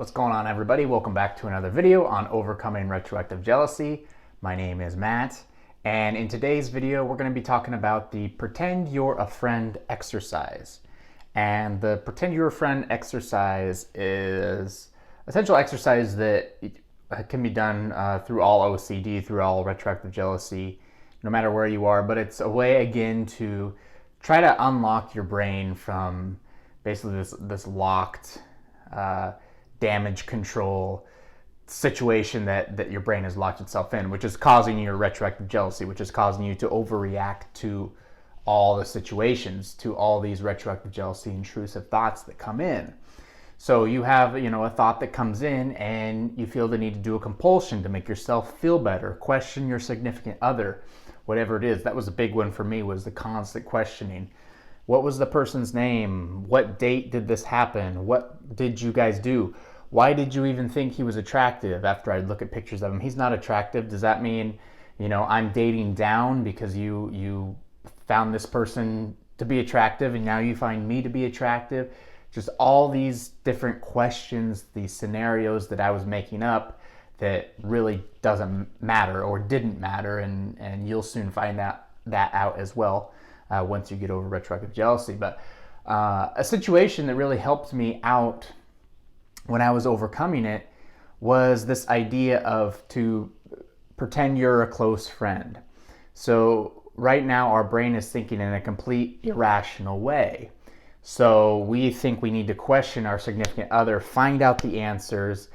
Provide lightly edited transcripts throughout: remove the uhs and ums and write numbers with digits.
What's going on, everybody? Welcome back to another video on overcoming retroactive jealousy. My name is Matt, and in today's video we're going to be talking about the pretend you're a friend exercise. And the pretend you're a friend exercise is essential exercise that can be done through all OCD, through all retroactive jealousy, no matter where you are. But it's a way, again, to try to unlock your brain from basically this locked damage control situation that your brain has locked itself in, which is causing your retroactive jealousy, which is causing you to overreact to all the situations, to all these retroactive jealousy intrusive thoughts that come in. So you have, a thought that comes in and you feel the need to do a compulsion to make yourself feel better, question your significant other, whatever it is. That was a big one for me, was the constant questioning. What was the person's name? What date did this happen? What did you guys do? Why did you even think he was attractive? After I'd look at pictures of him, he's not attractive. Does that mean, I'm dating down because you found this person to be attractive and now you find me to be attractive? Just all these different questions, these scenarios that I was making up that really doesn't matter or didn't matter, and you'll soon find that out as well once you get over retroactive jealousy. But a situation that really helped me out when I was overcoming it was this idea of to pretend you're a close friend. So right now our brain is thinking in a complete irrational way. So we think we need to question our significant other, find out the answers,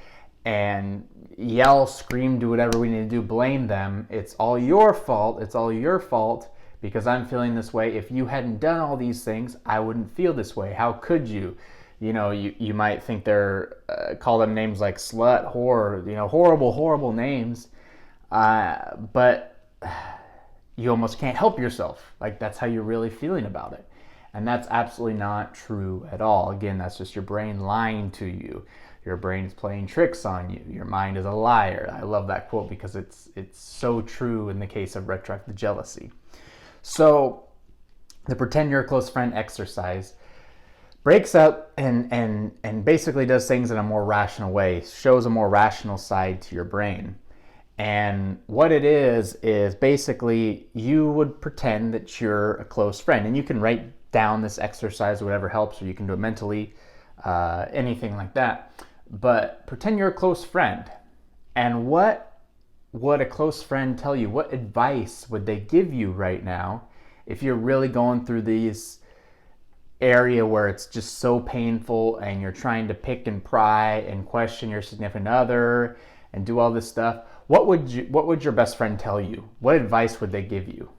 and yell, scream, do whatever we need to do, blame them. It's all your fault. It's all your fault because I'm feeling this way. If you hadn't done all these things, I wouldn't feel this way. How could you? You might think they're, call them names like slut, whore, horrible names. But you almost can't help yourself. Like, that's how you're really feeling about it. And that's absolutely not true at all. Again, that's just your brain lying to you. Your brain is playing tricks on you. Your mind is a liar. I love that quote because it's so true in the case of retroactive jealousy. So the pretend you're a close friend exercise breaks up and basically does things in a more rational way, shows a more rational side to your brain. And what it is basically you would pretend that you're a close friend. And you can write down this exercise, whatever helps, or you can do it mentally, anything like that. But pretend you're a close friend. And what would a close friend tell you? What advice would they give you right now if you're really going through these area where it's just so painful and you're trying to pick and pry and question your significant other and do all this stuff? What would your best friend tell you? What advice would they give you?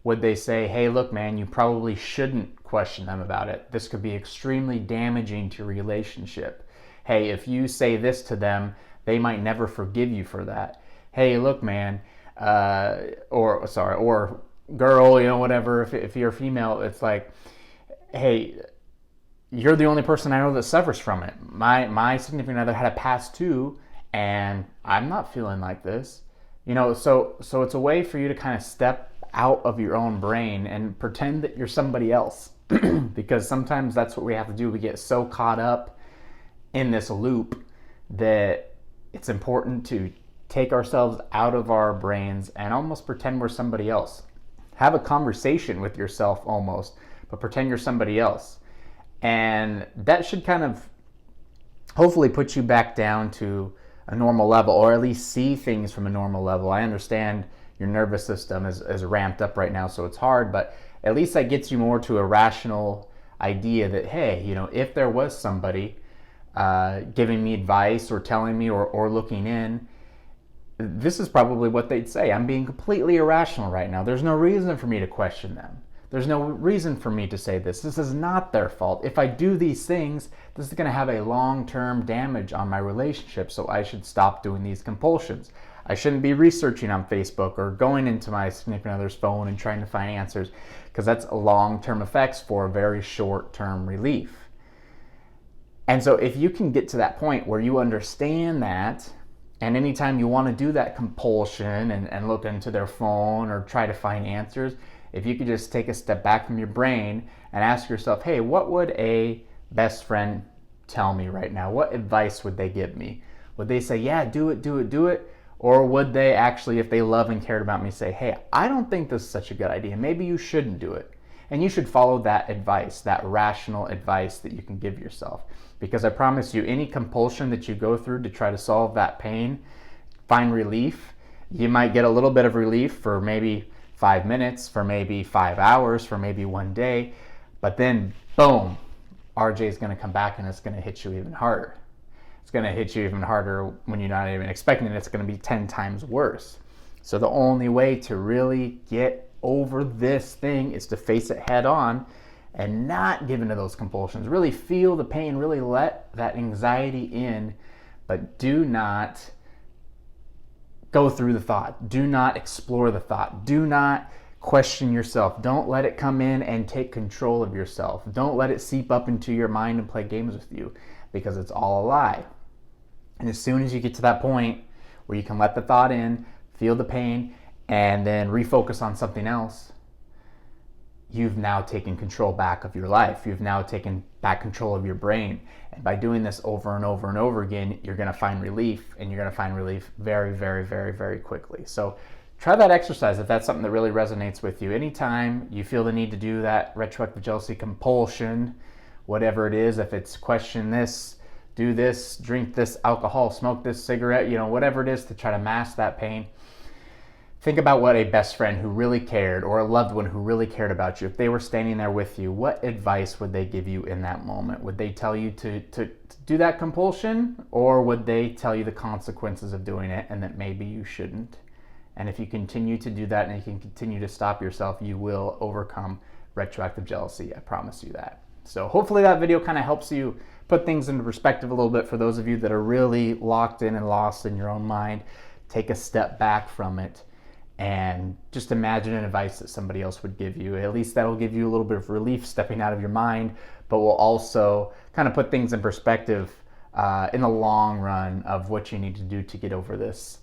Would they say, hey, look, man, you probably shouldn't question them about it. This could be extremely damaging to your relationship. Hey, if you say this to them, they might never forgive you for that. Hey, look, man, or girl, whatever, if you're a female, it's like, hey, you're the only person I know that suffers from it. My significant other had a past too, and I'm not feeling like this. So it's a way for you to kind of step out of your own brain and pretend that you're somebody else. Because sometimes that's what we have to do. We get so caught up in this loop that it's important to take ourselves out of our brains and almost pretend we're somebody else. Have a conversation with yourself almost, but pretend you're somebody else. And that should kind of hopefully put you back down to a normal level, or at least see things from a normal level. I understand your nervous system is ramped up right now, so it's hard, but at least that gets you more to a rational idea that, hey, if there was somebody giving me advice or telling me or looking in, this is probably what they'd say. I'm being completely irrational right now. There's no reason for me to question them. There's no reason for me to say this. This is not their fault. If I do these things, this is going to have a long-term damage on my relationship, so I should stop doing these compulsions. I shouldn't be researching on Facebook or going into my significant other's phone and trying to find answers, because that's long-term effects for a very short-term relief. And so if you can get to that point where you understand that, and anytime you want to do that compulsion and look into their phone or try to find answers, if you could just take a step back from your brain and ask yourself, hey, what would a best friend tell me right now? What advice would they give me? Would they say, yeah, do it, do it, do it? Or would they actually, if they love and cared about me, say, hey, I don't think this is such a good idea. Maybe you shouldn't do it. And you should follow that advice, that rational advice that you can give yourself. Because I promise you, any compulsion that you go through to try to solve that pain, find relief, you might get a little bit of relief for maybe 5 minutes, for maybe 5 hours, for maybe one day. But then, boom, RJ is going to come back and it's going to hit you even harder. It's going to hit you even harder when you're not even expecting it. It's going to be 10 times worse. So the only way to really get over this thing is to face it head on and not give into those compulsions. Really feel the pain, really let that anxiety in, but do not go through the thought. Do not explore the thought. Do not question yourself. Don't let it come in and take control of yourself. Don't let it seep up into your mind and play games with you, because it's all a lie. And as soon as you get to that point where you can let the thought in, feel the pain, and then refocus on something else, you've now taken control back of your life. You've now taken back control of your brain. And by doing this over and over and over again, you're going to find relief, and you're going to find relief very, very, very, very quickly. So try that exercise if that's something that really resonates with you. Anytime you feel the need to do that retroactive jealousy compulsion, whatever it is, if it's question this, do this, drink this alcohol, smoke this cigarette, whatever it is to try to mask that pain, think about what a best friend who really cared, or a loved one who really cared about you, if they were standing there with you, what advice would they give you in that moment? Would they tell you to do that compulsion, or would they tell you the consequences of doing it and that maybe you shouldn't? And if you continue to do that and you can continue to stop yourself, you will overcome retroactive jealousy. I promise you that. So hopefully that video kind of helps you put things into perspective a little bit for those of you that are really locked in and lost in your own mind. Take a step back from it and just imagine an advice that somebody else would give you. At least that'll give you a little bit of relief stepping out of your mind, but will also kind of put things in perspective in the long run of what you need to do to get over this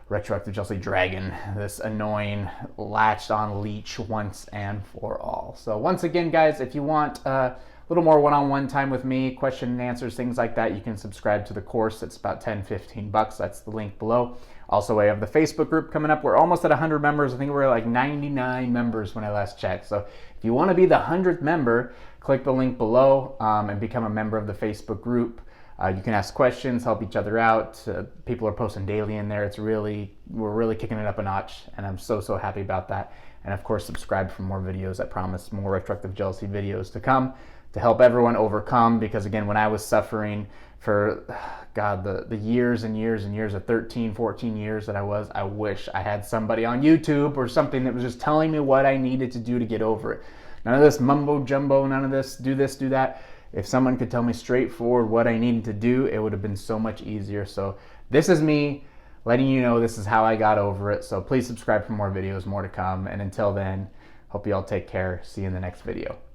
retroactive jealousy dragon, this annoying latched on leech once and for all. So once again, guys, if you want a little more one-on-one time with me, question and answers, things like that, you can subscribe to the course. It's about $10-15. That's the link below. Also, I have the Facebook group coming up. We're almost at 100 members. I think we're at like 99 members when I last checked. So if you want to be the 100th member, click the link below and become a member of the Facebook group. You can ask questions, help each other out. People are posting daily in there. We're really kicking it up a notch, and I'm so happy about that. And of course, subscribe for more videos. I promise more retroactive jealousy videos to come to help everyone overcome. Because again, when I was suffering for, God, the years and years and years, of 13, 14 years that I wish I had somebody on YouTube or something that was just telling me what I needed to do to get over it. None of this mumbo jumbo, none of this do that. If someone could tell me straightforward what I needed to do, it would have been so much easier. So this is me letting you know this is how I got over it. So please subscribe for more videos, more to come. And until then, hope you all take care. See you in the next video.